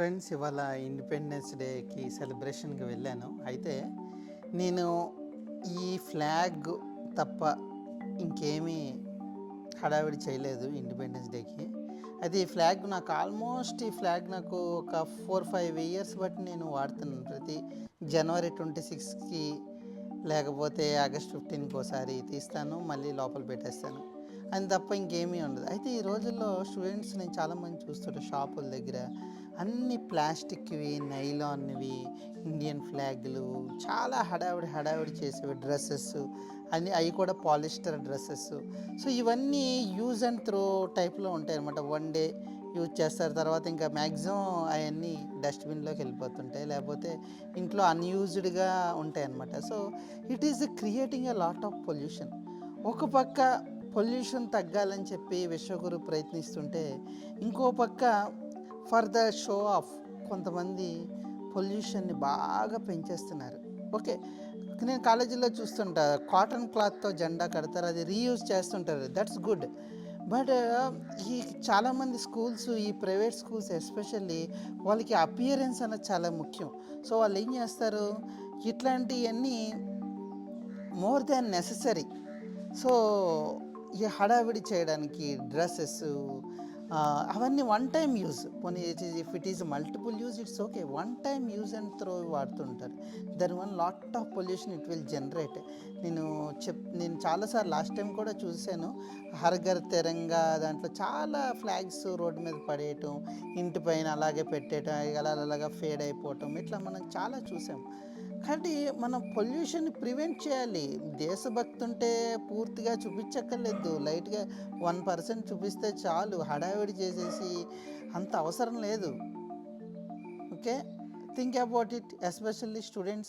Friends, ఇవాళ independence డేకి సెలబ్రేషన్కి వెళ్ళాను. అయితే నేను ఈ ఫ్లాగ్ తప్ప ఇంకేమీ హడావిడి చేయలేదు ఇండిపెండెన్స్ డేకి. అయితే ఈ ఫ్లాగ్ నాకు ఒక 4-5 ఇయర్స్ బట్టి నేను వాడుతున్నాను. ప్రతి జనవరి 26కి లేకపోతే ఆగస్ట్ 15కి ఒకసారి తీస్తాను, మళ్ళీ లోపల పెట్టేస్తాను. అని తప్ప ఇంకేమీ ఉండదు. అయితే ఈ రోజుల్లో స్టూడెంట్స్ నేను చాలామంది చూస్తుంటే షాపుల దగ్గర అన్ని ప్లాస్టిక్వి, నైలాన్వి, ఇండియన్ ఫ్లాగ్లు చాలా హడావిడి చేసేవి, డ్రెస్సెస్ అన్నీ, అవి కూడా పాలిస్టర్ డ్రెస్సెస్. సో ఇవన్నీ యూజ్ అండ్ త్రో టైప్లో ఉంటాయి అన్నమాట. వన్ డే యూజ్ చేస్తారు, తర్వాత ఇంకా మ్యాక్సిమం అవన్నీ డస్ట్బిన్లోకి వెళ్ళిపోతుంటాయి, లేకపోతే ఇంట్లో అన్యూజ్డ్గా ఉంటాయి అన్నమాట. So it is creating a lot of pollution. ఒక పక్క పొల్యూషన్ తగ్గాలని చెప్పి విశ్వగురు ప్రయత్నిస్తుంటే, ఇంకో పక్క ఫర్ ద షో ఆఫ్ కొంతమంది పొల్యూషన్ని బాగా పెంచేస్తున్నారు. ఓకే, నేను కాలేజీలో చూస్తుంటా, కాటన్ క్లాత్తో జెండా కడతారు, అది రీయూజ్ చేస్తుంటారు, దట్స్ గుడ్. బట్ ఈ చాలామంది స్కూల్స్, ఈ ప్రైవేట్ స్కూల్స్ ఎస్పెషల్లీ, వాళ్ళకి అపియరెన్స్ అనేది చాలా ముఖ్యం. సో వాళ్ళు ఏం చేస్తారు, ఇట్లాంటివన్నీ మోర్ దాన్ నెససరీ. సో ఈ హడావిడి చేయడానికి డ్రెస్సెస్ అవన్నీ వన్ టైం యూజ్. పోనీ if it is multiple use, it's okay. One time use and throw వాడుతుంటారు. దాని వల్ల lot of pollution it will generate. నేను చాలాసార్లు లాస్ట్ టైం కూడా చూశాను, హర్ఘర్ తిరంగా దాంట్లో చాలా ఫ్లాగ్స్ రోడ్డు మీద పడేయటం, ఇంటి పైన అలాగే పెట్టేయటం, అలాగా ఫేడ్ అయిపోవటం, ఇట్లా మనం చాలా చూసాం. కాబట్టి మనం పొల్యూషన్ని ప్రివెంట్ చేయాలి. దేశభక్తి ఉంటే పూర్తిగా చూపించక్కర్లేదు, లైట్గా 1% చూపిస్తే చాలు, హడావిడి చేసేసి అంత అవసరం లేదు. Okay, think about it, especially students.